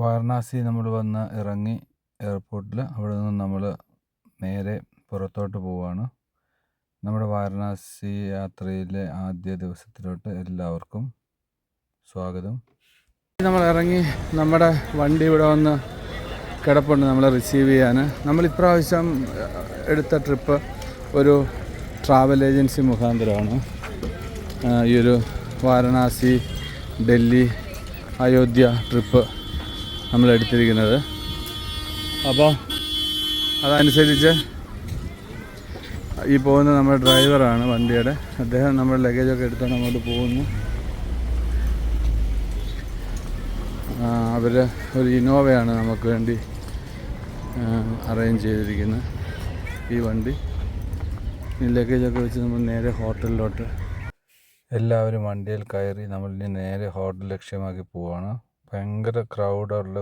വാരണാസി നമ്മൾ വന്ന് ഇറങ്ങി എയർപോർട്ടിൽ. അവിടെ നിന്ന് നമ്മൾ നേരെ പുറത്തോട്ട് പോവുകയാണ്. നമ്മുടെ വാരണാസി യാത്രയിലെ ആദ്യ ദിവസത്തിലോട്ട് എല്ലാവർക്കും സ്വാഗതം. നമ്മൾ ഇറങ്ങി, നമ്മുടെ വണ്ടി ഇവിടെ വന്ന് കിടപ്പുണ്ട് നമ്മളെ റിസീവ് ചെയ്യാൻ. നമ്മൾ ഇപ്രാവശ്യം എടുത്ത ട്രിപ്പ് ഒരു ട്രാവൽ ഏജൻസി മുഖാന്തരമാണ് ഈ ഒരു വാരണാസി, ഡൽഹി, അയോധ്യ ട്രിപ്പ് നമ്മൾ എടുത്തിരിക്കുന്നത്. അപ്പോൾ അതനുസരിച്ച് ഈ പോകുന്ന നമ്മുടെ ഡ്രൈവറാണ് വണ്ടിയുടെ. അദ്ദേഹം നമ്മുടെ ലഗേജൊക്കെ എടുത്താണ് അങ്ങോട്ട് പോകുന്നു. അവർ ഒരു ഇന്നോവയാണ് നമുക്ക് വേണ്ടി അറേഞ്ച് ചെയ്തിരിക്കുന്നത് ഈ വണ്ടി. ഈ ലഗേജൊക്കെ വെച്ച് നമ്മൾ നേരെ ഹോട്ടലിലോട്ട് എല്ലാവരും വണ്ടിയിൽ കയറി നമ്മൾ ഇനി നേരെ ഹോട്ടൽ ലക്ഷ്യമാക്കി പോവുകയാണ്. ഭയങ്കര ക്രൗഡുള്ള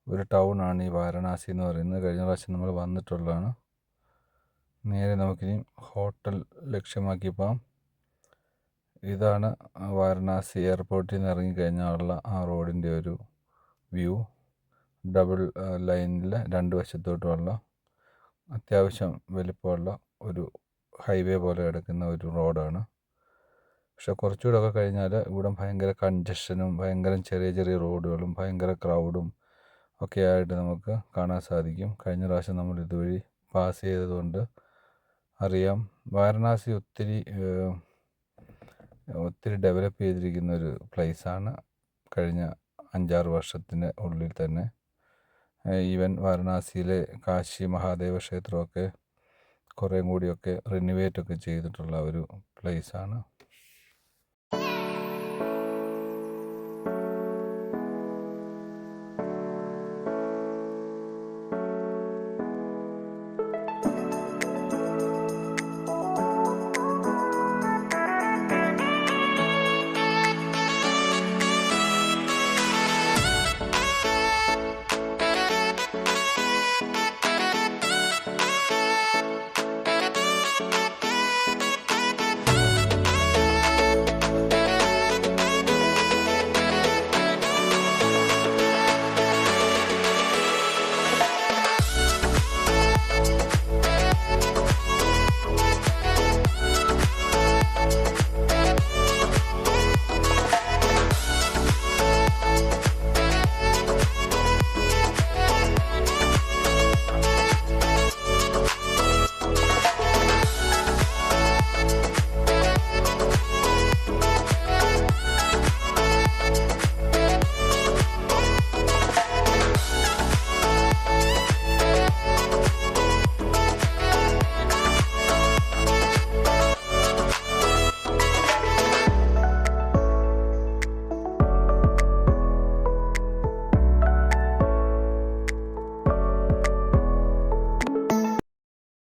ഒരു ടൗണാണ് ഈ വാരണാസി എന്ന് പറയുന്നത്. കഴിഞ്ഞ പ്രാവശ്യം നമ്മൾ വന്നിട്ടുള്ളതാണ്. നേരെ നമുക്കിനി ഹോട്ടൽ ലക്ഷ്യമാക്കി പോകാം. ഇതാണ് വാരണാസി എയർപോർട്ടിൽ നിന്ന് ഇറങ്ങിക്കഴിഞ്ഞാലുള്ള ആ റോഡിൻ്റെ ഒരു വ്യൂ. ഡബിൾ ലൈനിൽ രണ്ട് വശത്തോട്ടുമുള്ള അത്യാവശ്യം വലിപ്പമുള്ള ഒരു ഹൈവേ പോലെ കിടക്കുന്ന ഒരു റോഡാണ്. പക്ഷെ കുറച്ചുകൂടെയൊക്കെ കഴിഞ്ഞാൽ ഇവിടെ ഭയങ്കര കൺജഷനും ഭയങ്കര ചെറിയ ചെറിയ റോഡുകളും ഭയങ്കര ക്രൗഡും ഒക്കെ ആയിട്ട് നമുക്ക് കാണാൻ സാധിക്കും. കഴിഞ്ഞ പ്രാവശ്യം നമ്മൾ ഇതുവഴി പാസ് ചെയ്തതുകൊണ്ട് അറിയാം. വാരണാസി ഒത്തിരി ഡെവലപ്പ് ചെയ്തിരിക്കുന്ന ഒരു പ്ലേസാണ്. കഴിഞ്ഞ 5-6 വർഷത്തിന് ഉള്ളിൽ തന്നെ ഈവൻ വാരണാസിയിലെ കാശി മഹാദേവ ക്ഷേത്രമൊക്കെ കുറേ കൂടിയൊക്കെ റിനിവേറ്റൊക്കെ ചെയ്തിട്ടുള്ള ഒരു പ്ലേസാണ്.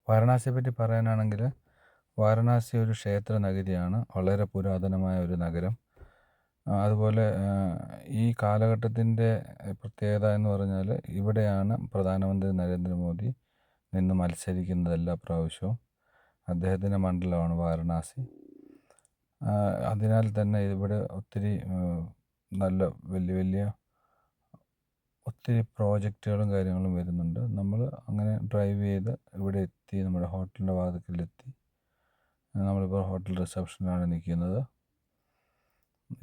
വാരണാസിയെ പറ്റി പറയാനാണെങ്കിൽ വാരണാസി ഒരു ക്ഷേത്ര നഗരിയാണ്. വളരെ പുരാതനമായ ഒരു നഗരം. അതുപോലെ ഈ കാലഘട്ടത്തിൻ്റെ പ്രത്യേകത എന്ന് പറഞ്ഞാൽ ഇവിടെയാണ് പ്രധാനമന്ത്രി നരേന്ദ്രമോദി നിന്ന് മത്സരിക്കുന്നത് എല്ലാ പ്രാവശ്യവും. അദ്ദേഹത്തിൻ്റെ മണ്ഡലമാണ് വാരണാസി. അതിനാൽ തന്നെ ഇവിടെ ഒത്തിരി നല്ല വലിയ ഒത്തിരി പ്രോജക്റ്റുകളും കാര്യങ്ങളും വരുന്നുണ്ട്. നമ്മൾ അങ്ങനെ ഡ്രൈവ് ചെയ്ത് ഇവിടെ എത്തി. നമ്മുടെ ഹോട്ടലിൻ്റെ വാതിക്കലെത്തി. നമ്മളിപ്പോൾ ഹോട്ടൽ റിസപ്ഷനിലാണ് നിൽക്കുന്നത്.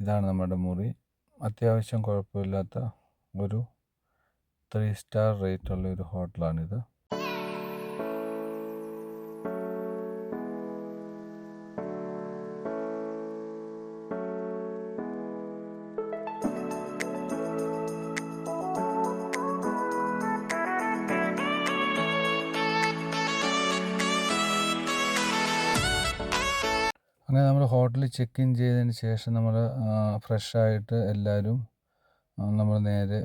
ഇതാണ് നമ്മുടെ മുറി. അത്യാവശ്യം കുഴപ്പമില്ലാത്ത ഒരു 3 സ്റ്റാർ റേറ്റുള്ള ഒരു ഹോട്ടലാണിത്. അങ്ങനെ നമ്മൾ ഹോട്ടലിൽ ചെക്ക് ഇൻ ചെയ്തതിന് ശേഷം നമ്മൾ ഫ്രഷായിട്ട് എല്ലാവരും നമ്മൾ നേരെ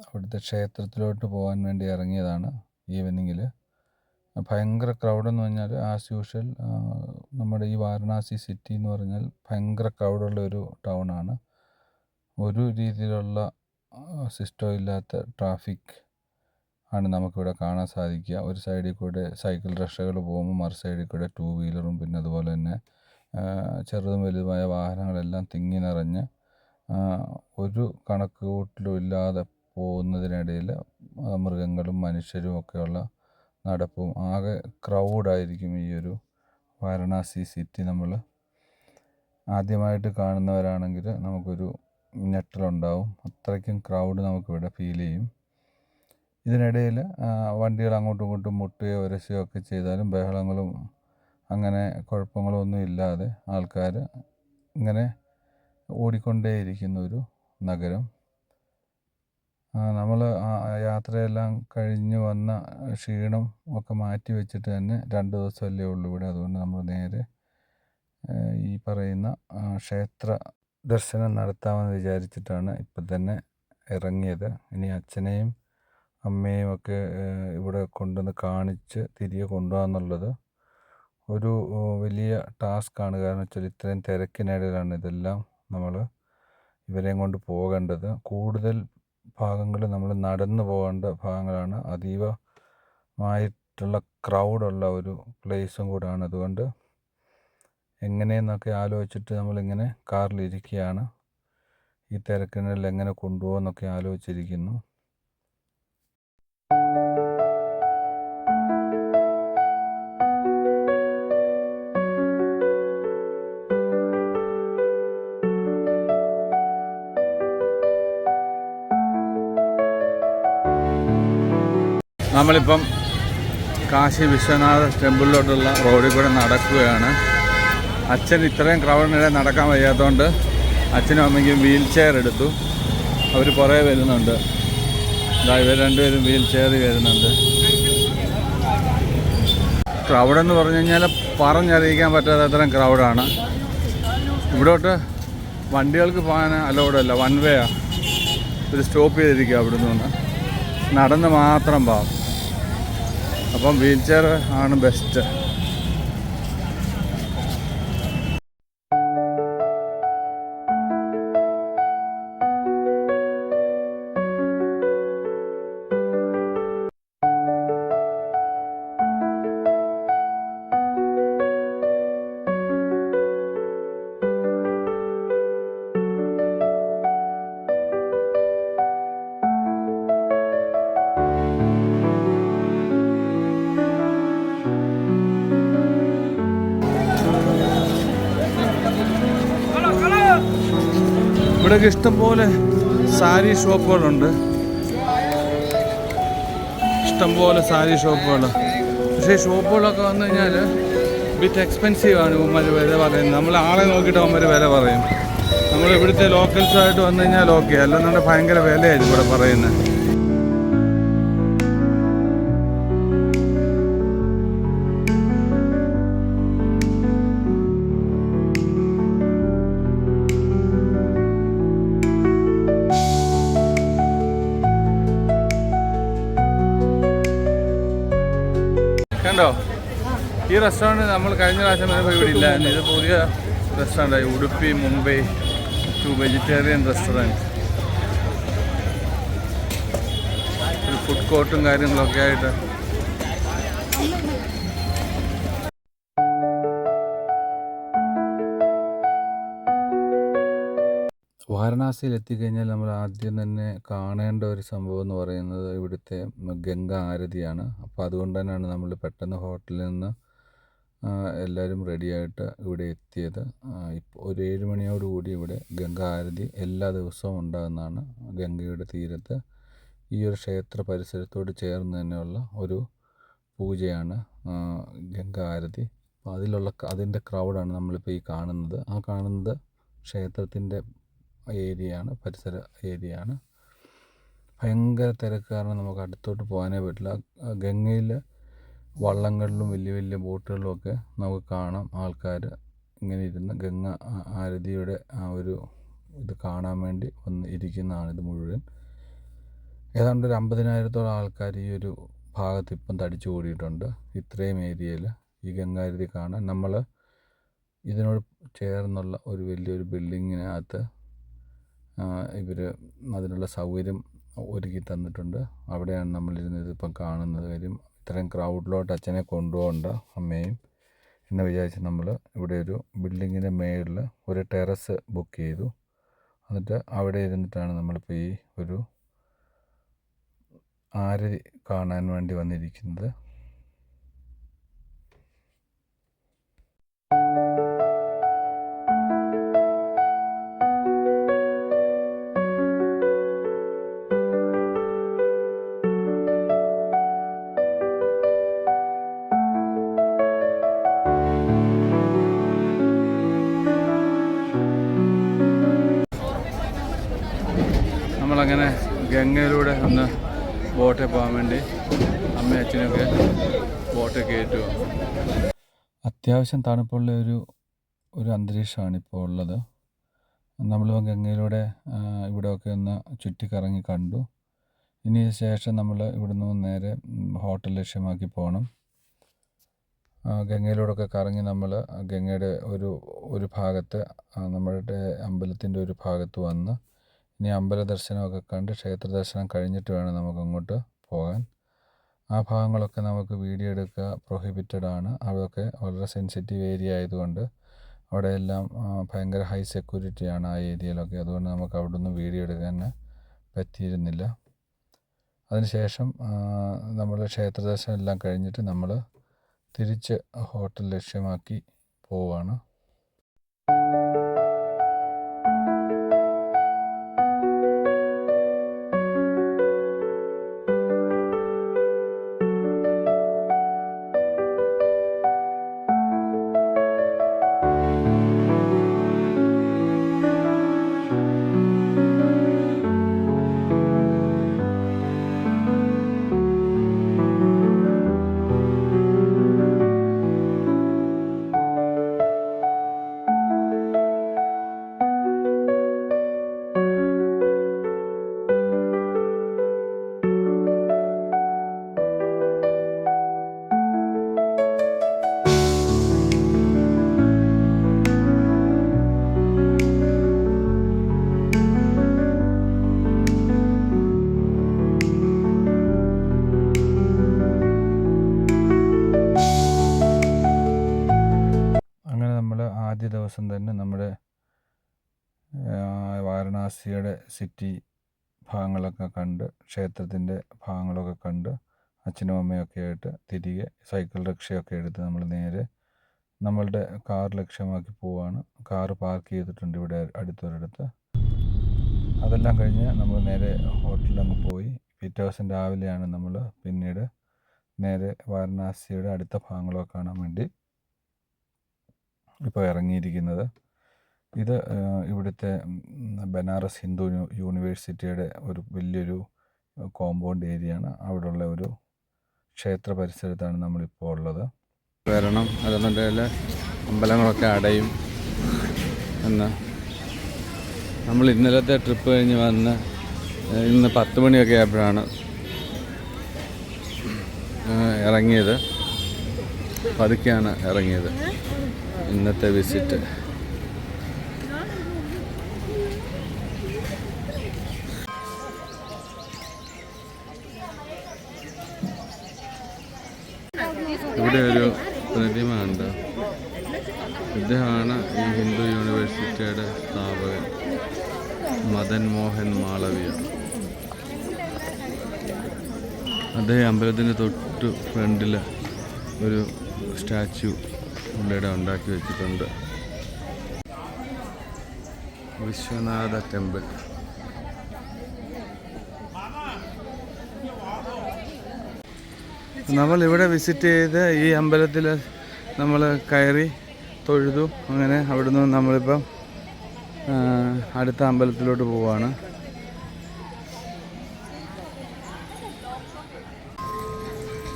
അവിടുത്തെ ക്ഷേത്രത്തിലോട്ട് പോകാൻ വേണ്ടി ഇറങ്ങിയതാണ്. ഈവനിങ്ങിൽ ഭയങ്കര ക്രൗഡെന്ന് പറഞ്ഞാൽ ആസ് യൂഷ്വൽ നമ്മുടെ ഈ വാരണാസി സിറ്റി എന്ന് പറഞ്ഞാൽ ഭയങ്കര ക്രൗഡുള്ള ഒരു ടൗണാണ്. ഒരു രീതിയിലുള്ള സിസ്റ്റം ഇല്ലാത്ത ട്രാഫിക് ആണ് നമുക്കിവിടെ കാണാൻ സാധിക്കുക. ഒരു സൈഡിൽ കൂടെ സൈക്കിൾ റിക്ഷകൾ പോകുമ്പോൾ മറു സൈഡിൽ കൂടെ 2 വീലറും പിന്നെ അതുപോലെ തന്നെ ചെറുതും വലുതുമായ വാഹനങ്ങളെല്ലാം തിങ്ങി നിറഞ്ഞ് ഒരു കണക്ക് കൂട്ടലും ഇല്ലാതെ പോകുന്നതിനിടയിൽ മൃഗങ്ങളും മനുഷ്യരും ഒക്കെയുള്ള നടപ്പും ആകെ ക്രൗഡായിരിക്കും ഈ ഒരു വാരണാസി സിറ്റി. നമ്മൾ ആദ്യമായിട്ട് കാണുന്നവരാണെങ്കിൽ നമുക്കൊരു ഞെട്ടലുണ്ടാവും. അത്രയ്ക്കും ക്രൗഡ് നമുക്കിവിടെ ഫീൽ ചെയ്യും. ഇതിനിടയിൽ വണ്ടികൾ അങ്ങോട്ടും ഇങ്ങോട്ടും മുട്ടുകയോ ഉരസുകയോ ഒക്കെ ചെയ്താലും ബഹളങ്ങളും അങ്ങനെ കുഴപ്പങ്ങളൊന്നും ഇല്ലാതെ ആൾക്കാർ ഇങ്ങനെ ഓടിക്കൊണ്ടേയിരിക്കുന്ന ഒരു നഗരം. നമ്മൾ യാത്രയെല്ലാം കഴിഞ്ഞ് വന്ന ക്ഷീണം ഒക്കെ മാറ്റി വെച്ചിട്ട് തന്നെ 2 ദിവസമല്ലേ ഉള്ളൂ ഇവിടെ. അതുകൊണ്ട് നമ്മൾ നേരെ ഈ പറയുന്ന ക്ഷേത്ര ദർശനം നടത്താമെന്ന് വിചാരിച്ചിട്ടാണ് ഇപ്പം തന്നെ ഇറങ്ങിയത്. ഇനി അച്ഛനെയും അമ്മയും ഒക്കെ ഇവിടെ കൊണ്ടുവന്ന് കാണിച്ച് തിരികെ കൊണ്ടുപോകാന്നുള്ളത് ഒരു വലിയ ടാസ്ക്കാണ്. കാരണം വെച്ചാൽ ഇത്രയും തിരക്കിനിടയിലാണ് ഇതെല്ലാം നമ്മൾ ഇവരെയും കൊണ്ട് പോകേണ്ടത്. കൂടുതൽ ഭാഗങ്ങൾ നമ്മൾ നടന്നു പോകേണ്ട ഭാഗങ്ങളാണ്. അതീവമായിട്ടുള്ള ക്രൗഡുള്ള ഒരു പ്ലേസും കൂടാണ്. അതുകൊണ്ട് എങ്ങനെയെന്നൊക്കെ ആലോചിച്ചിട്ട് നമ്മളിങ്ങനെ കാറിലിരിക്കുകയാണ്. ഈ തിരക്കിനിടയിൽ എങ്ങനെ കൊണ്ടുപോകുമെന്നൊക്കെ ആലോചിച്ചിരിക്കുന്നു. നമ്മളിപ്പം കാശി വിശ്വനാഥ ടെമ്പിളിലോട്ടുള്ള റോഡിൽ കൂടെ നടക്കുകയാണ്. അച്ഛൻ ഇത്രയും ക്രൗഡിനിടെ നടക്കാൻ വയ്യാത്തതുകൊണ്ട് അച്ഛനും അമ്മയ്ക്കും വീൽ ചെയർ എടുത്തു. അവർ കുറേ വരുന്നുണ്ട്. ഇവർ രണ്ടുപേരും വീൽ ചെയറിൽ വരുന്നുണ്ട്. ക്രൗഡെന്ന് പറഞ്ഞു കഴിഞ്ഞാൽ പറഞ്ഞറിയിക്കാൻ പറ്റാത്ത അത്രയും ക്രൗഡാണ്. ഇവിടോട്ട് വണ്ടികൾക്ക് പോകാൻ അലോഡല്ല, വൺ വേയാണ്. ഒരു സ്റ്റോപ്പ് ചെയ്തിരിക്കുക. അവിടെ നിന്ന് നടന്ന് മാത്രം പോകാം. അപ്പം വീൽ ചെയർ ആണ് ബെസ്റ്റ്. ഇവിടെയൊക്കെ ഇഷ്ടംപോലെ സാരി ഷോപ്പുകളുണ്ട്. ഇഷ്ടംപോലെ സാരി ഷോപ്പുകൾ. പക്ഷേ ഷോപ്പുകളൊക്കെ വന്നു കഴിഞ്ഞാൽ ബിറ്റ് എക്സ്പെൻസീവ് ആണ് ഇവന്മാർ വില പറയുന്നത്. നമ്മൾ ആളെ നോക്കിയിട്ട് അവന്മാർ വില പറയും. നമ്മൾ ഇവിടുത്തെ ലോക്കൽസായിട്ട് വന്നു കഴിഞ്ഞാൽ ഓക്കെ, അല്ലെന്നുണ്ടെങ്കിൽ ഭയങ്കര വിലയായിരിക്കും ഇവിടെ പറയുന്നത്. കണ്ടോ, ഈ റെസ്റ്റോറൻറ്റ് നമ്മൾ കഴിഞ്ഞ പ്രാവശ്യം വരുമ്പോൾ ഇവിടെ ഇല്ലായിരുന്നു. ഇത് പുതിയ റെസ്റ്റോറൻറ്റായി, Udupi Mumbai to vegetarian restaurant. ഒരു ഫുഡ് കോർട്ടും കാര്യങ്ങളൊക്കെ ആയിട്ട്. വാരണാസിയിൽ എത്തിക്കഴിഞ്ഞാൽ നമ്മൾ ആദ്യം തന്നെ കാണേണ്ട ഒരു സംഭവം എന്ന് പറയുന്നത് ഇവിടുത്തെ ഗംഗ ആരതിയാണ്. അപ്പോൾ അതുകൊണ്ട് തന്നെയാണ് നമ്മൾ പെട്ടെന്ന് ഹോട്ടലിൽ നിന്ന് എല്ലാവരും റെഡിയായിട്ട് ഇവിടെ എത്തിയത്. ഇപ്പോൾ ഒരു 7 മണിയോടുകൂടി ഇവിടെ ഗംഗ ആരതി എല്ലാ ദിവസവും ഉണ്ടാകുന്നതാണ്. ഗംഗയുടെ തീരത്ത് ഈ ഒരു ക്ഷേത്ര പരിസരത്തോട് ചേർന്ന് തന്നെയുള്ള ഒരു പൂജയാണ് ഗംഗ ആരതി. അപ്പോൾ അതിൻ്റെ ക്രൗഡാണ് നമ്മളിപ്പോൾ ഈ കാണുന്നത്. ആ കാണുന്നത് ക്ഷേത്രത്തിൻ്റെ ഏരിയയാണ്, പരിസര ഏരിയയാണ്. ഭയങ്കര തിരക്ക് കാരണം നമുക്ക് അടുത്തോട്ട് പോകാനേ പറ്റില്ല. ഗംഗയിൽ വള്ളങ്ങളിലും വലിയ വലിയ ബോട്ടുകളിലും ഒക്കെ നമുക്ക് കാണാം ആൾക്കാർ ഇങ്ങനെ ഇരുന്ന് ഗംഗ ആരതിയുടെ ആ ഒരു ഇത് കാണാൻ വേണ്ടി വന്ന് ഇരിക്കുന്നതാണ് ഇത് മുഴുവൻ. ഏതാണ്ട് ഒരു 50,000-ഓളം ആൾക്കാർ ഈ ഒരു ഭാഗത്ത് ഇപ്പം തടിച്ചു കൂടിയിട്ടുണ്ട്. ഇത്രയും ഏരിയയിൽ ഈ ഗംഗാരതി കാണാൻ നമ്മൾ ഇതിനോട് ചേർന്നുള്ള ഒരു വലിയൊരു ബിൽഡിങ്ങിനകത്ത് ഇവർ അതിനുള്ള സൗകര്യം ഒരുക്കി തന്നിട്ടുണ്ട്. അവിടെയാണ് നമ്മളിരുന്ന് ഇതിപ്പം കാണുന്നത്. കാര്യം ഇത്രയും ക്രൗഡിലോട്ട് അച്ഛനെ കൊണ്ടുപോകണ്ട അമ്മയും എന്ന് വിചാരിച്ച് നമ്മൾ ഇവിടെ ഒരു ബിൽഡിങ്ങിൻ്റെ മേളിൽ ഒരു ടെറസ് ബുക്ക് ചെയ്തു. എന്നിട്ട് അവിടെ ഇരുന്നിട്ടാണ് നമ്മളിപ്പോൾ ഈ ഒരു ആരതി കാണാൻ വേണ്ടി വന്നിരിക്കുന്നത്. നമ്മളങ്ങനെ ഗംഗയിലൂടെ ഒന്ന് ബോട്ടിൽ പോകാൻ വേണ്ടി അമ്മയും അച്ഛനൊക്കെ ബോട്ടിൽ കയറ്റുക. അത്യാവശ്യം തണുപ്പുള്ള ഒരു അന്തരീക്ഷമാണ് ഇപ്പോൾ ഉള്ളത്. നമ്മൾ ഗംഗയിലൂടെ ഇവിടെയൊക്കെ ഒന്ന് ചുറ്റിക്കറങ്ങി കണ്ടു. ഇനി ശേഷം നമ്മൾ ഇവിടുന്ന് നേരെ ഹോട്ടൽ ലക്ഷ്യമാക്കി പോകണം. ഗംഗയിലൂടെയൊക്കെ കറങ്ങി നമ്മൾ ഗംഗയുടെ ഒരു ഭാഗത്ത് നമ്മളുടെ അമ്പലത്തിൻ്റെ ഒരു ഭാഗത്ത് വന്ന് ഇനി അമ്പല ദർശനമൊക്കെ കണ്ട് ക്ഷേത്ര ദർശനം കഴിഞ്ഞിട്ട് വേണം നമുക്ക് അങ്ങോട്ട് പോകാൻ. ആ ഭാഗങ്ങളൊക്കെ നമുക്ക് വീഡിയോ എടുക്കുക പ്രൊഹിബിറ്റഡ് ആണ്. അതൊക്കെ വളരെ സെൻസിറ്റീവ് ഏരിയ ആയതുകൊണ്ട് അവിടെയെല്ലാം ഭയങ്കര ഹൈ സെക്യൂരിറ്റിയാണ് ആ ഏരിയയിലൊക്കെ. അതുകൊണ്ട് നമുക്ക് അവിടെ നിന്ന് വീഡിയോ എടുക്കാൻ പറ്റിയിരുന്നില്ല. അതിനുശേഷം നമ്മൾ ക്ഷേത്ര ദർശനം എല്ലാം കഴിഞ്ഞിട്ട് നമ്മൾ തിരിച്ച് ഹോട്ടൽ ലക്ഷ്യമാക്കി പോവുകയാണ്. ആദ്യ ദിവസം തന്നെ നമ്മുടെ വാരണാസിയുടെ സിറ്റി ഭാഗങ്ങളൊക്കെ കണ്ട് ക്ഷേത്രത്തിൻ്റെ ഭാഗങ്ങളൊക്കെ കണ്ട് അച്ഛനും അമ്മയൊക്കെ ആയിട്ട് തിരികെ സൈക്കിൾ റിക്ഷയൊക്കെ എടുത്ത് നമ്മൾ നേരെ നമ്മളുടെ കാർ ലക്ഷ്യമാക്കി പോവുകയാണ്. കാറ് പാർക്ക് ചെയ്തിട്ടുണ്ട് ഇവിടെ അടുത്തൊരിടത്ത്. അതെല്ലാം കഴിഞ്ഞ് നമ്മൾ നേരെ ഹോട്ടലിലങ്ങ് പോയി പിറ്റേ ദിവസം രാവിലെയാണ് നമ്മൾ പിന്നീട് നേരെ വാരണാസിയുടെ അടുത്ത ഭാഗങ്ങളൊക്കെ കാണാൻ വേണ്ടി ഇപ്പോൾ ഇറങ്ങിയിരിക്കുന്നത്. ഇത് ഇവിടുത്തെ ബനാറസ് ഹിന്ദു യൂണിവേഴ്സിറ്റിയുടെ ഒരു വലിയൊരു കോമ്പൗണ്ട് ഏരിയയാണ്. അവിടെയുള്ള ഒരു ക്ഷേത്ര പരിസരത്താണ് നമ്മളിപ്പോൾ ഉള്ളത്. വരണം, അതെന്നുണ്ടെങ്കിൽ അമ്പലങ്ങളൊക്കെ അടയും എന്ന്. നമ്മൾ ഇന്നലത്തെ ട്രിപ്പ് കഴിഞ്ഞ് വന്ന് ഇന്ന് 10 മണിയൊക്കെ ആയപ്പോഴാണ് ഇറങ്ങിയത്. പതുക്കെയാണ് ഇറങ്ങിയത് ഇന്നത്തെ വിസിറ്റ്. ഇവിടെ ഒരു പ്രതിമ ഉണ്ട്. ഇദ്ദേഹമാണ് ഈ ഹിന്ദു യൂണിവേഴ്സിറ്റിയുടെ സ്ഥാപകൻ മദൻ മോഹൻ മാളവ്യ. അദ്ദേഹം അമ്പലത്തിൻ്റെ തൊട്ട് ഫ്രണ്ടിൽ ഒരു സ്റ്റാച്യു ഇവിടെ ഉണ്ടാക്കി വെച്ചിട്ടുണ്ട്. വിശ്വനാഥ ടെമ്പിൾ. നമ്മൾ ഇവിടെ വിസിറ്റ് ചെയ്ത് ഈ അമ്പലത്തിൽ നമ്മൾ കയറി തൊഴുതു. അങ്ങനെ അവിടുന്ന് നമ്മളിപ്പം അടുത്ത അമ്പലത്തിലോട്ട് പോവാണ്.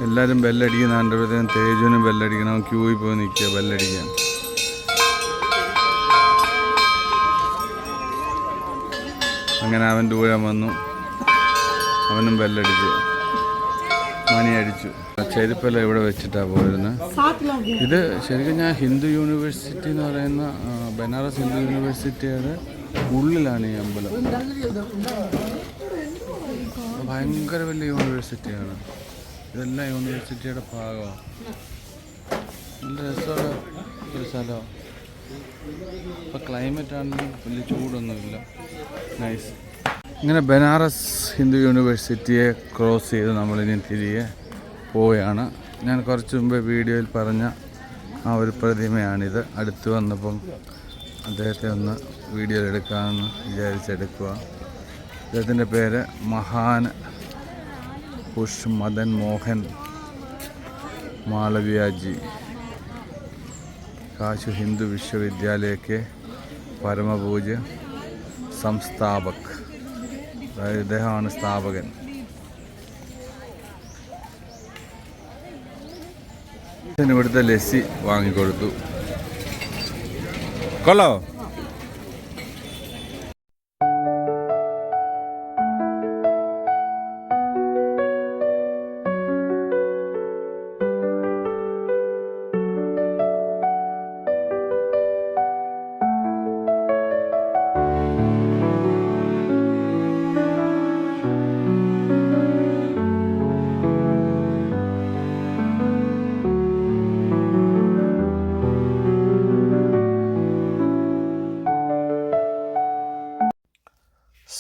എല്ലാവരും ബെല്ലടിക്കുന്നുണ്ട്. തേജുവിനും ബെല്ലടിക്കണം. ക്യൂവിൽ പോയി നിൽക്കുക ബെല്ലടിക്കാൻ. അങ്ങനെ അവൻ ദൂരം വന്നു, അവനും ബെല്ലടിച്ചു, മണി അടിച്ചു. ചെരുപ്പെല്ലാം ഇവിടെ വെച്ചിട്ടാണ് പോയിരുന്നത്. ഇത് ശരിക്കും ഞാൻ ഹിന്ദു യൂണിവേഴ്സിറ്റി എന്ന് പറയുന്ന ബനാറസ് ഹിന്ദു യൂണിവേഴ്സിറ്റിയുടെ ഉള്ളിലാണ് ഈ അമ്പലം. ഭയങ്കര വലിയ യൂണിവേഴ്സിറ്റിയാണ്. ഇതെല്ലാം യൂണിവേഴ്സിറ്റിയുടെ ഭാഗമാണ്. നല്ല രസമുള്ള ഒരു സ്ഥലമാണ്. ഇപ്പോൾ ക്ലൈമറ്റ് ആണെങ്കിൽ വലിയ ചൂടൊന്നുമില്ല. നൈസ്. ഇങ്ങനെ ബനാറസ് ഹിന്ദു യൂണിവേഴ്സിറ്റിയെ ക്രോസ് ചെയ്ത് നമ്മളിനി തിരികെ പോവുകയാണ്. ഞാൻ കുറച്ച് മുമ്പ് വീഡിയോയിൽ പറഞ്ഞ ആ ഒരു പ്രതിമയാണിത്. അടുത്ത് വന്നപ്പം അദ്ദേഹത്തെ ഒന്ന് വീഡിയോ എടുക്കാമെന്ന് വിചാരിച്ചെടുക്കുക. അദ്ദേഹത്തിൻ്റെ പേര് മഹാൻ പുഷ് മദൻ മോഹൻ मालवीय जी, काशी हिंदू विश्वविद्यालय के परम पूज्य संस्थापक. ഇദ്ദേഹമാണ് സ്ഥാപകൻ. ഇവിടുത്തെ ലസ്സി വാങ്ങിക്കൊടുത്തു. കൊള്ളോ?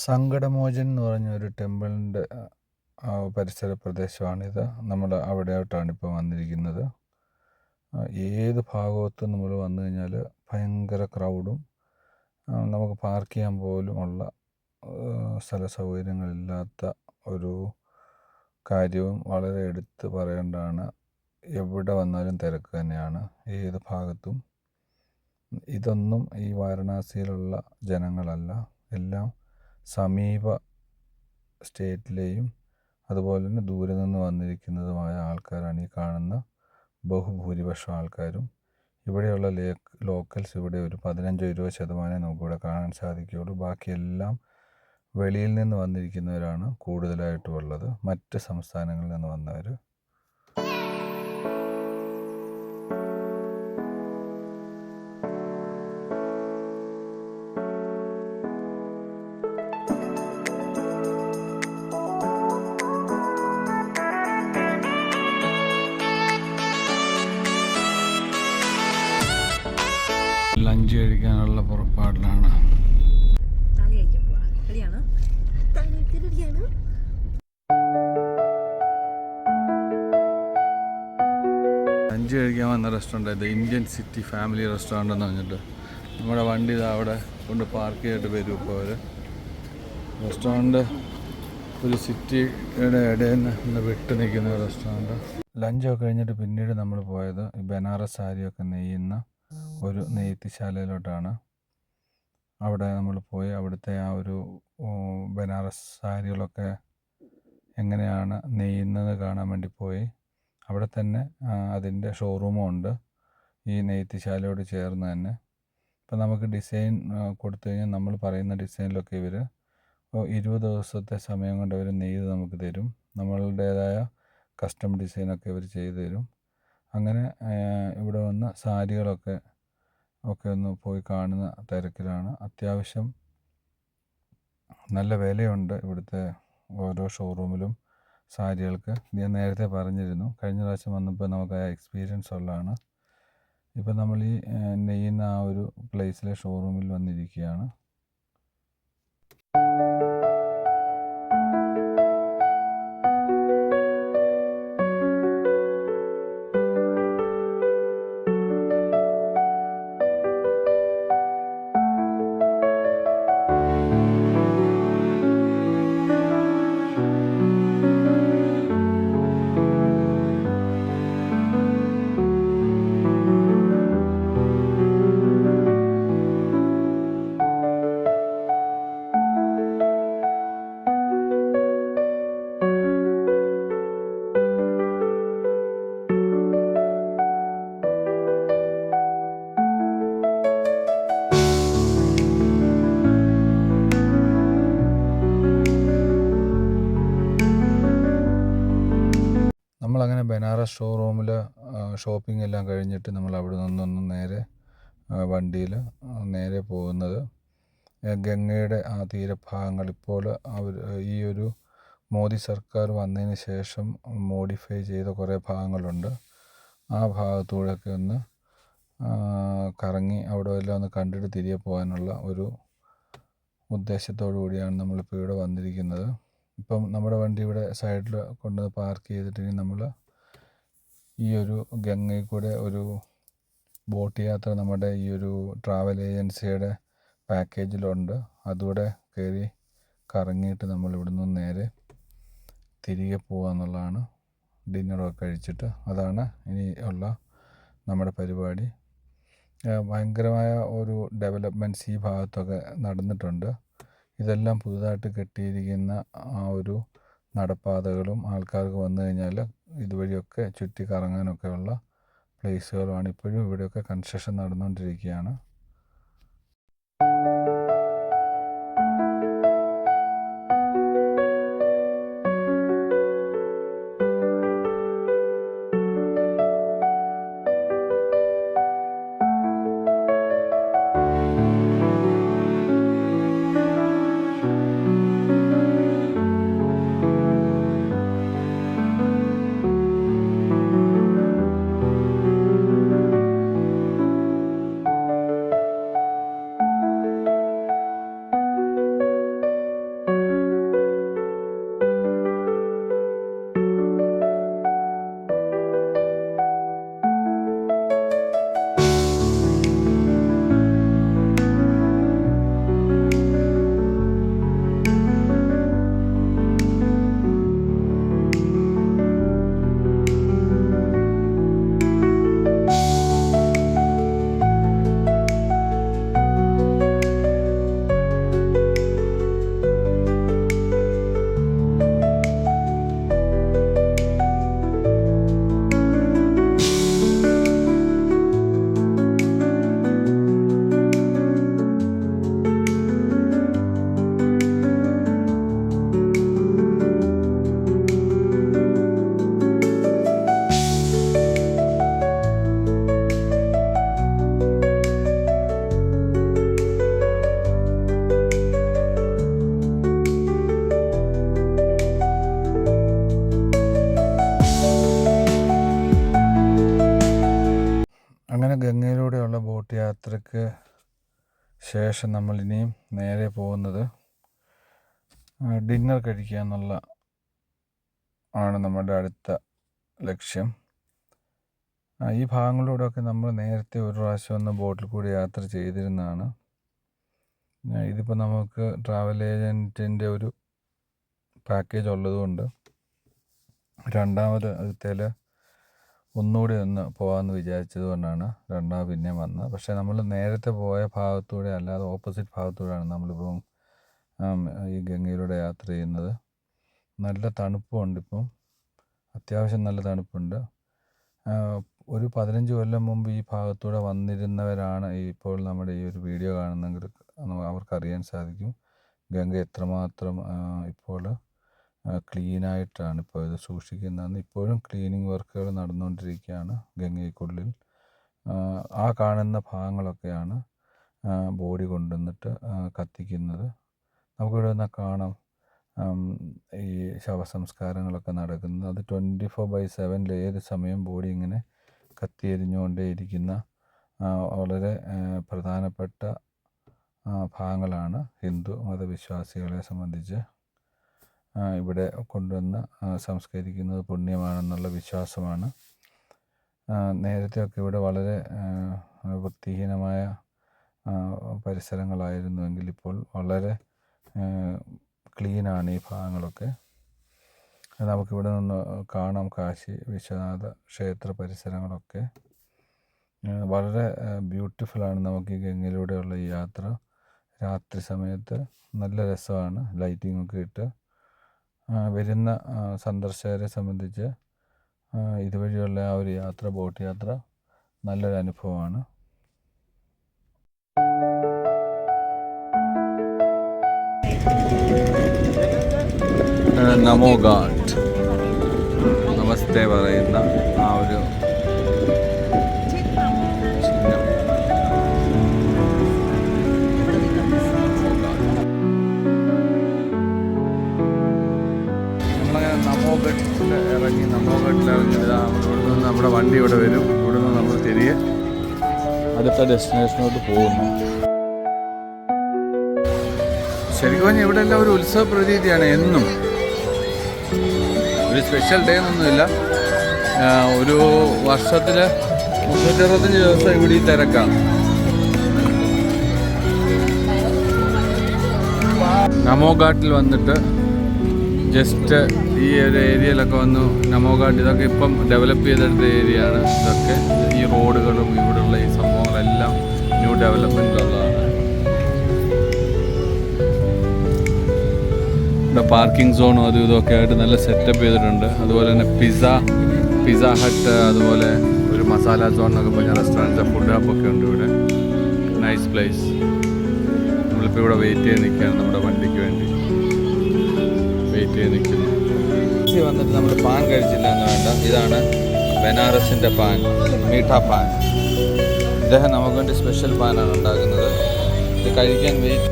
സങ്കടമോചൻ എന്ന് പറഞ്ഞ ഒരു ടെമ്പിളിൻ്റെ പരിസര പ്രദേശമാണിത്. നമ്മൾ അവിടെയായിട്ടാണ് ഇപ്പോൾ വന്നിരിക്കുന്നത്. ഏത് ഭാഗത്തും നമ്മൾ വന്നു കഴിഞ്ഞാൽ ഭയങ്കര ക്രൗഡും നമുക്ക് പാർക്ക് ചെയ്യാൻ പോലും ഉള്ള സ്ഥല സൗകര്യങ്ങളില്ലാത്ത ഒരു കാര്യവും വളരെ എടുത്ത് പറയേണ്ടതാണ്. എവിടെ വന്നാലും തിരക്ക് തന്നെയാണ് ഏത് ഭാഗത്തും. ഇതൊന്നും ഈ വാരണാസിയിലുള്ള ജനങ്ങളല്ല, എല്ലാം സമീപ സ്റ്റേറ്റിലെയും അതുപോലെ തന്നെ ദൂരെ നിന്ന് വന്നിരിക്കുന്നതുമായ ആൾക്കാരാണ് ഈ കാണുന്ന ബഹുഭൂരിപക്ഷം ആൾക്കാരും. ഇവിടെയുള്ള ലോക്കൽസ് ഇവിടെ ഒരു 15-20% നമുക്കിവിടെ കാണാൻ സാധിക്കുകയുള്ളൂ. ബാക്കിയെല്ലാം വെളിയിൽ നിന്ന് വന്നിരിക്കുന്നവരാണ് കൂടുതലായിട്ടും ഉള്ളത്, മറ്റ് സംസ്ഥാനങ്ങളിൽ നിന്ന് വന്നവർ. ലഞ്ച് കഴിക്കാനുള്ള പുറപ്പാടിലാണ്. ലഞ്ച് കഴിക്കാൻ വന്ന റെസ്റ്റോറൻറ്റ് ഇത് ഇന്ത്യൻ സിറ്റി ഫാമിലി റെസ്റ്റോറൻ്റ് എന്ന് പറഞ്ഞിട്ട് നമ്മുടെ വണ്ടി ഇത് അവിടെ കൊണ്ട് പാർക്ക് ചെയ്തിട്ട് വരും. ഇപ്പോൾ അവർ റെസ്റ്റോറൻറ്റ് ഒരു സിറ്റിയുടെ ഇടയിൽ നിന്ന് വിട്ട് നിൽക്കുന്ന റെസ്റ്റോറൻറ്റ്. ലഞ്ചൊക്കെ കഴിഞ്ഞിട്ട് പിന്നീട് നമ്മൾ പോയത് ഈ ബനാറസ് സാരിയൊക്കെ നെയ്യുന്ന ഒരു നെയ്ത്തിശാലയിലോട്ടാണ്. അവിടെ നമ്മൾ പോയി അവിടുത്തെ ആ ഒരു ബനാറസ് സാരികളൊക്കെ എങ്ങനെയാണ് നെയ്യുന്നത് കാണാൻ വേണ്ടി പോയി. അവിടെ തന്നെ അതിൻ്റെ ഷോറൂമും ഉണ്ട് ഈ നെയ്ത്തിശാലയോട് ചേർന്ന് തന്നെ. ഇപ്പം നമുക്ക് ഡിസൈൻ കൊടുത്തു കഴിഞ്ഞാൽ നമ്മൾ പറയുന്ന ഡിസൈനിലൊക്കെ ഇവർ 20 ദിവസത്തെ സമയം കൊണ്ട് അവർ നെയ്ത് നമുക്ക് തരും. നമ്മളുടേതായ കസ്റ്റം ഡിസൈനൊക്കെ ഇവർ ചെയ്തു തരും. അങ്ങനെ ഇവിടെ വന്ന് സാരികളൊക്കെ ഒന്ന് പോയി കാണുന്ന തിരക്കിലാണ്. അത്യാവശ്യം നല്ല വിലയുണ്ട് ഇവിടുത്തെ ഓരോ ഷോറൂമിലും സാരികൾക്ക്. ഞാൻ നേരത്തെ പറഞ്ഞിരുന്നു, കഴിഞ്ഞ പ്രാവശ്യം വന്നപ്പോൾ നമുക്ക് ആ എക്സ്പീരിയൻസ് ഉള്ളതാണ്. ഇപ്പം നമ്മൾ ഈ നെയ്യുന്ന ആ ഒരു പ്ലേസിലെ ഷോറൂമിൽ വന്നിരിക്കുകയാണ്. നമ്മളങ്ങനെ ബനാറസ് ഷോറൂമിൽ ഷോപ്പിംഗ് എല്ലാം കഴിഞ്ഞിട്ട് നമ്മൾ അവിടെ നിന്നൊന്ന് നേരെ വണ്ടിയിൽ നേരെ പോകുന്നത് ഗംഗയുടെ ആ തീരഭാഗങ്ങൾ. ഇപ്പോൾ ഈ ഒരു മോദി സർക്കാർ വന്നതിന് ശേഷം മോഡിഫൈ ചെയ്ത കുറേ ഭാഗങ്ങളുണ്ട്. ആ ഭാഗത്തൂടെയൊക്കെ ഒന്ന് കറങ്ങി അവിടെ എല്ലാം ഒന്ന് കണ്ടിട്ട് തിരികെ പോകാനുള്ള ഒരു ഉദ്ദേശത്തോടു കൂടിയാണ് നമ്മളിപ്പോൾ ഇവിടെ വന്നിരിക്കുന്നത്. ഇപ്പം നമ്മുടെ വണ്ടി ഇവിടെ സൈഡിൽ കൊണ്ടുവന്ന് പാർക്ക് ചെയ്തിട്ട് നമ്മൾ ഈ ഒരു ഗംഗയിൽ കൂടെ ഒരു ബോട്ട് യാത്ര നമ്മുടെ ഈ ഒരു ട്രാവൽ ഏജൻസിയുടെ പാക്കേജിലുണ്ട്. അതുകൂടെ കയറി കറങ്ങിയിട്ട് നമ്മൾ ഇവിടുന്ന് നേരെ തിരികെ പോകുക എന്നുള്ളതാണ്. ഡിന്നറൊക്കെ കഴിച്ചിട്ട് അതാണ് ഇനി ഉള്ള നമ്മുടെ പരിപാടി. ഭയങ്കരമായ ഒരു ഡെവലപ്മെൻറ്റ്സ് ഈ ഭാഗത്തൊക്കെ നടന്നിട്ടുണ്ട്. ഇതെല്ലാം പുതുതായിട്ട് കെട്ടിയിരിക്കുന്ന ആ ഒരു നടപ്പാതകളും ആൾക്കാർക്ക് വന്നു കഴിഞ്ഞാൽ ഇതുവഴിയൊക്കെ ചുറ്റി കറങ്ങാനൊക്കെ ഉള്ള പ്ലേസുകളുമാണ്. ഇപ്പോഴും ഇവിടെയൊക്കെ കൺസ്ട്രക്ഷൻ നടന്നുകൊണ്ടിരിക്കുകയാണ്. അങ്ങനെ ഗംഗയിലൂടെയുള്ള ബോട്ട് യാത്രയ്ക്ക് ശേഷം നമ്മൾ ഇനിയും നേരെ പോകുന്നത് ഡിന്നർ കഴിക്കുക എന്നുള്ള ആണ് നമ്മുടെ അടുത്ത ലക്ഷ്യം. ഈ ഭാഗങ്ങളിലൂടെയൊക്കെ നമ്മൾ നേരത്തെ ഒരു പ്രാവശ്യം ഒന്ന് ബോട്ടിൽ കൂടി യാത്ര ചെയ്തിരുന്നതാണ്. ഇതിപ്പോൾ നമുക്ക് ട്രാവൽ ഏജൻറ്റിൻ്റെ ഒരു പാക്കേജ് ഉള്ളതുകൊണ്ട് രണ്ടാമത് അതിൽ ഒന്നുകൂടി ഒന്ന് പോകാമെന്ന് വിചാരിച്ചത് കൊണ്ടാണ് രണ്ടാമത് പിന്നെ വന്നത്. പക്ഷേ നമ്മൾ നേരത്തെ പോയ ഭാഗത്തൂടെ അല്ലാതെ ഓപ്പോസിറ്റ് ഭാഗത്തൂടെയാണ് നമ്മളിപ്പം ഈ ഗംഗയിലൂടെ യാത്ര ചെയ്യുന്നത്. നല്ല തണുപ്പുണ്ട്. ഇപ്പം അത്യാവശ്യം നല്ല തണുപ്പുണ്ട്. ഒരു 15 കൊല്ലം മുമ്പ് ഈ ഭാഗത്തൂടെ വന്നിരുന്നവരാണ് ഇപ്പോൾ നമ്മുടെ ഈ ഒരു വീഡിയോ കാണുന്നെങ്കിൽ അവർക്കറിയാൻ സാധിക്കും ഗംഗ എത്രമാത്രം ഇപ്പോൾ ക്ലീനായിട്ടാണ് ഇപ്പോൾ ഇത് സൂക്ഷിക്കുന്നതെന്ന്. ഇപ്പോഴും ക്ലീനിങ് വർക്കുകൾ നടന്നുകൊണ്ടിരിക്കുകയാണ് ഗംഗയ്ക്കുള്ളിൽ. ആ കാണുന്ന ഭാഗങ്ങളൊക്കെയാണ് ബോഡി കൊണ്ടുവന്നിട്ട് കത്തിക്കുന്നത്. നമുക്കിവിടെ നിന്ന് കാണാം ഈ ശവസംസ്കാരങ്ങളൊക്കെ നടക്കുന്നത്. അത് 24/7 ഏത് സമയം ബോഡി ഇങ്ങനെ കത്തിയെരിഞ്ഞുകൊണ്ടേയിരിക്കുന്ന വളരെ പ്രധാനപ്പെട്ട ഭാഗങ്ങളാണ് ഹിന്ദു മതവിശ്വാസികളെ സംബന്ധിച്ച്. ഇവിടെ കൊണ്ടുവന്ന് സംസ്കരിക്കുന്നത് പുണ്യമാണെന്നുള്ള വിശ്വാസമാണ്. നേരത്തെയൊക്കെ ഇവിടെ വളരെ വൃത്തിഹീനമായ പരിസരങ്ങളായിരുന്നുവെങ്കിൽ ഇപ്പോൾ വളരെ ക്ലീനാണ് ഈ ഭാഗങ്ങളൊക്കെ. നമുക്കിവിടെ നിന്ന് കാണാം കാശി വിശ്വനാഥ ക്ഷേത്ര പരിസരങ്ങളൊക്കെ വളരെ ബ്യൂട്ടിഫുള്ളാണ്. നമുക്ക് ഈ ഗംഗയിലൂടെയുള്ള ഈ യാത്ര രാത്രി സമയത്ത് നല്ല രസമാണ്. ലൈറ്റിങ്ങൊക്കെ ഇട്ട് വരുന്ന സന്ദർശകരെ സംബന്ധിച്ച് ഇതുവഴിയുള്ള ആ ഒരു യാത്ര, ബോട്ട് യാത്ര നല്ലൊരു അനുഭവമാണ്. നമോ ഗാഡ് നമസ്തേ പറയുന്ന ആ ഒരു ചിഹ്നം. നമ്മളങ്ങനെ നമോഘട്ടിൽ ഇറങ്ങി ഇവിടെ നിന്ന് നമ്മുടെ വണ്ടി ഇവിടെ വരും. ഇവിടെ നിന്ന് നമ്മൾ തിരികെ അടുത്ത ഡെസ്റ്റിനേഷനോട്ട് പോകുന്നു. ശരിക്കും പറഞ്ഞാൽ ഇവിടെ എല്ലാം ഒരു ഉത്സവ പ്രതീതിയാണ്. എന്നും ഒരു സ്പെഷ്യൽ ഡേ എന്നൊന്നുമില്ല. ഒരു വർഷത്തിൽ 365 ദിവസം ഇവിടെ ഈ തിരക്കാണ്. നമോ ഘാട്ടിൽ വന്നിട്ട് ജസ്റ്റ് ഈ ഒരു ഏരിയയിലൊക്കെ വന്നു. നമോ ഘാട്ട് ഇതൊക്കെ ഇപ്പം ഡെവലപ്പ് ചെയ്തെടുത്ത ഏരിയ ആണ്. ഇതൊക്കെ ഈ റോഡുകളും ഇവിടെയുള്ള ഈ സംഭവങ്ങളെല്ലാം ന്യൂ ഡെവലപ്മെൻറ്റിലുള്ളതാണ്. ഇവിടെ പാർക്കിംഗ് സോണും അതും ഇതൊക്കെ ആയിട്ട് നല്ല സെറ്റപ്പ് ചെയ്തിട്ടുണ്ട്. അതുപോലെ തന്നെ പിസ്സ ഹട്ട്, അതുപോലെ ഒരു മസാല സോൺ എന്നൊക്കെ പറഞ്ഞ റെസ്റ്റോറൻറ്റ്, ഫുഡ് ഹബ്ബൊക്കെ ഉണ്ട് ഇവിടെ. Nice place. നമ്മളിപ്പോൾ ഇവിടെ വെയിറ്റ് ചെയ്ത് നിൽക്കുകയാണ് നമ്മുടെ വണ്ടിക്ക് വേണ്ടി. വെയിറ്റ് ചെയ്ത് നിൽക്കുന്നു. വന്നിട്ട് നമ്മൾ പാൻ കഴിച്ചില്ല എന്ന് വേണ്ട. ഇതാണ് ബനാറസിൻ്റെ പാൻ, മീഠ പാൻ. ഇദ്ദേഹം നമുക്ക് വേണ്ടി സ്പെഷ്യൽ പാനാണ് ഉണ്ടാക്കുന്നത്. ഇത് കഴിക്കാൻ വെയിറ്റ്.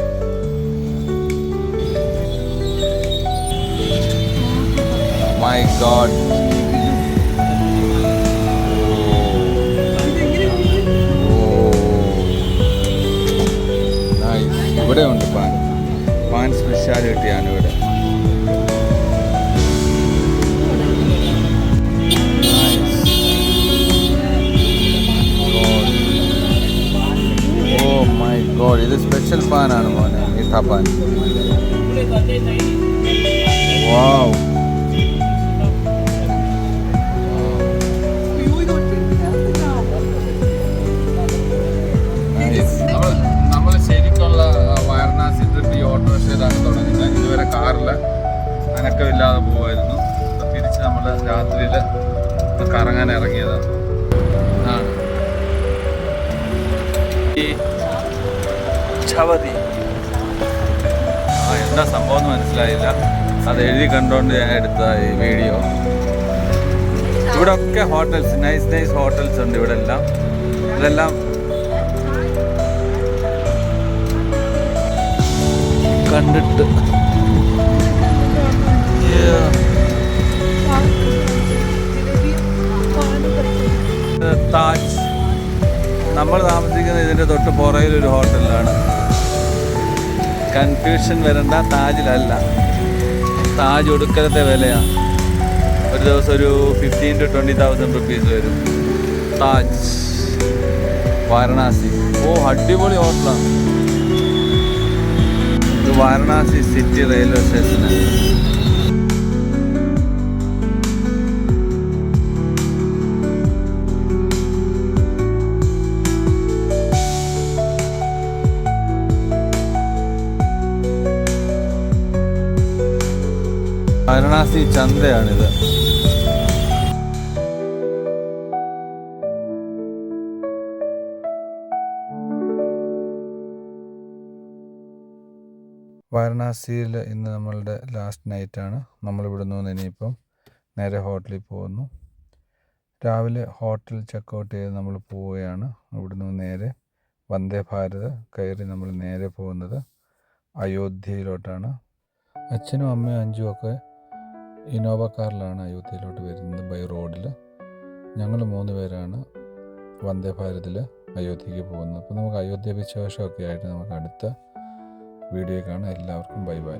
മൈ ഗോഡ്, ഇവിടെ ഉണ്ട് പാൻ സ്പെഷ്യാലിറ്റിയാണ് ഇവിടെ. ഓ മൈ ഗോഡ്, ഇത് സ്പെഷ്യൽ പാനാണ് മോനെ, മീഠ പാൻ. വാവ്, നമ്മൾ ശരിക്കുള്ള വാരണാസി ട്രിപ്പ് ഈ ഓട്ടോറിക്ഷയിലാണ് തുടങ്ങുന്നത്. ഇതുവരെ കാറിൽ അനക്കമില്ലാതെ പോകുമായിരുന്നു. തിരിച്ച് നമ്മൾ രാത്രിയിൽ കറങ്ങാൻ ഇറങ്ങിയതാണ്. ചവതി എന്താ സംഭവം എന്ന് മനസ്സിലായില്ല. അത് എഴുതി കണ്ടുകൊണ്ട് ഞാൻ എടുത്ത ഈ വീഡിയോ. ഇവിടെ ഒക്കെ ഹോട്ടൽസ്, നൈസ് ഹോട്ടൽസ് ഉണ്ട് ഇവിടെ എല്ലാം. ഇതെല്ലാം കണ്ടിട്ട് താജ്, നമ്മൾ താമസിക്കുന്നത് ഇതിൻ്റെ തൊട്ട് പുറയിലൊരു ഹോട്ടലിലാണ്. കൺഫ്യൂഷൻ വരണ്ട, താജിലല്ല. താജ് ഒടുക്കലത്തെ വിലയാണ്. ഒരു ദിവസം ഒരു 15,000 to 20,000 റുപ്പീസ് വരും. താജ് വാരണാസി. ഓ, അടിപൊളി ഹോട്ടലാണ്. ഇത് വാരണാസി സിറ്റി റെയിൽവേ സ്റ്റേഷനാണ്. വാരണാസി ചന്തയാണിത്. വാരണാസിയിൽ ഇന്ന് നമ്മളുടെ ലാസ്റ്റ് നൈറ്റാണ്. നമ്മളിവിടെ നിന്ന് ഇനിയിപ്പം നേരെ ഹോട്ടലിൽ പോകുന്നു. രാവിലെ ഹോട്ടൽ ചെക്കൗട്ട് ചെയ്ത് നമ്മൾ പോവുകയാണ്. ഇവിടുന്ന് നേരെ വന്ദേ ഭാരത് കയറി നമ്മൾ നേരെ പോകുന്നത് അയോധ്യയിലോട്ടാണ്. അച്ഛനും അമ്മയും അഞ്ചും ഒക്കെ ഇന്നോവ കാറിലാണ് അയോധ്യയിലോട്ട് വരുന്നത് ബൈ റോഡിൽ. ഞങ്ങൾ 3 പേരാണ് വന്ദേ ഭാരതിൽ അയോധ്യയ്ക്ക് പോകുന്നത്. അപ്പോൾ നമുക്ക് അയോധ്യ വിശേഷമൊക്കെ ആയിട്ട് നമുക്ക് അടുത്ത വീഡിയോ കാണാം. എല്ലാവർക്കും ബൈ ബൈ.